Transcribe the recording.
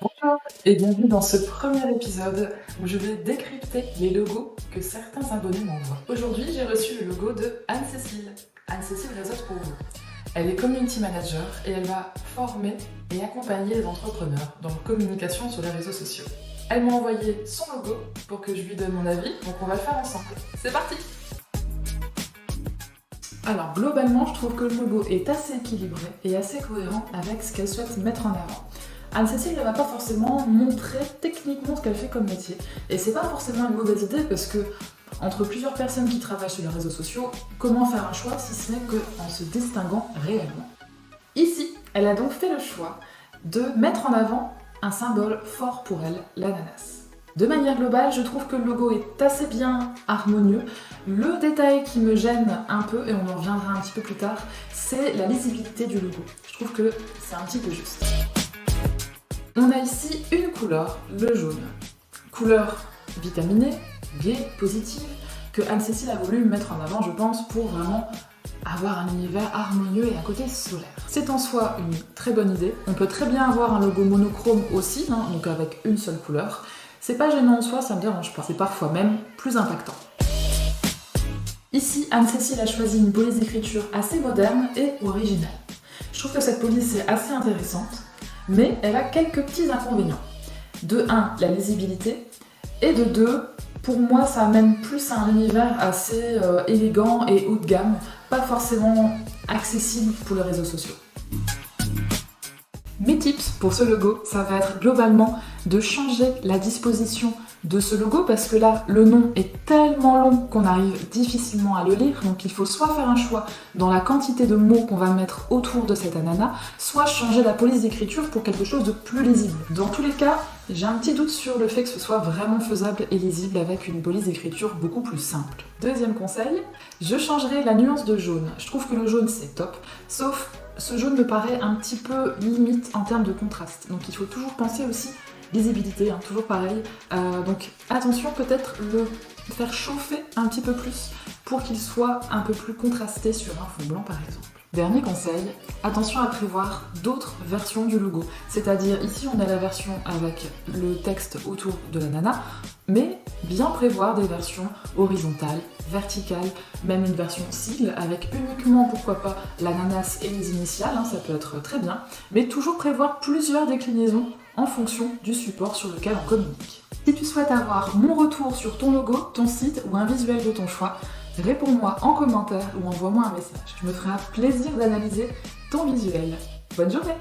Bonjour et bienvenue dans ce premier épisode où je vais décrypter les logos que certains abonnés m'envoient. Aujourd'hui, j'ai reçu le logo de Anne-Cécile. Anne-Cécile réseaute pour vous. Elle est community manager et elle va former et accompagner les entrepreneurs dans leur communication sur les réseaux sociaux. Elle m'a envoyé son logo pour que je lui donne mon avis, donc on va le faire ensemble. C'est parti! Alors globalement, je trouve que le logo est assez équilibré et assez cohérent avec ce qu'elle souhaite mettre en avant. Anne-Cécile ne va pas forcément montrer techniquement ce qu'elle fait comme métier. Et c'est pas forcément une mauvaise idée parce que, entre plusieurs personnes qui travaillent sur les réseaux sociaux, comment faire un choix si ce n'est qu'en se distinguant réellement? Ici, elle a donc fait le choix de mettre en avant un symbole fort pour elle, l'ananas. De manière globale, je trouve que le logo est assez bien harmonieux. Le détail qui me gêne un peu, et on en reviendra un petit peu plus tard, c'est la lisibilité du logo. Je trouve que c'est un petit peu juste. On a ici une couleur, le jaune. Couleur vitaminée, gaie, positive, que Anne-Cécile a voulu mettre en avant, je pense, pour vraiment avoir un univers harmonieux et un côté solaire. C'est en soi une très bonne idée. On peut très bien avoir un logo monochrome aussi, donc avec une seule couleur. C'est pas gênant en soi, ça me dérange pas. C'est parfois même plus impactant. Ici, Anne-Cécile a choisi une police d'écriture assez moderne et originale. Je trouve que cette police est assez intéressante, mais elle a quelques petits inconvénients. De 1, la lisibilité, et de 2, pour moi ça amène plus à un univers assez élégant et haut de gamme, pas forcément accessible pour les réseaux sociaux. Mes tips pour ce logo, ça va être globalement de changer la disposition de ce logo parce que là, le nom est tellement long qu'on arrive difficilement à le lire, donc il faut soit faire un choix dans la quantité de mots qu'on va mettre autour de cet ananas, soit changer la police d'écriture pour quelque chose de plus lisible. Dans tous les cas, j'ai un petit doute sur le fait que ce soit vraiment faisable et lisible avec une police d'écriture beaucoup plus simple. Deuxième conseil, je changerai la nuance de jaune. Je trouve que le jaune c'est top, sauf ce jaune me paraît un petit peu limite en termes de contraste. Donc il faut toujours penser aussi lisibilité, toujours pareil. Donc attention, peut-être le faire chauffer un petit peu plus pour qu'il soit un peu plus contrasté sur un fond blanc par exemple. Dernier conseil, attention à prévoir d'autres versions du logo. C'est-à-dire ici on a la version avec le texte autour de l'ananas, mais bien prévoir des versions horizontales, verticales, même une version sigle avec uniquement, pourquoi pas, l'ananas et les initiales, ça peut être très bien, mais toujours prévoir plusieurs déclinaisons en fonction du support sur lequel on communique. Si tu souhaites avoir mon retour sur ton logo, ton site ou un visuel de ton choix, réponds-moi en commentaire ou envoie-moi un message. Je me ferai un plaisir d'analyser ton visuel. Bonne journée!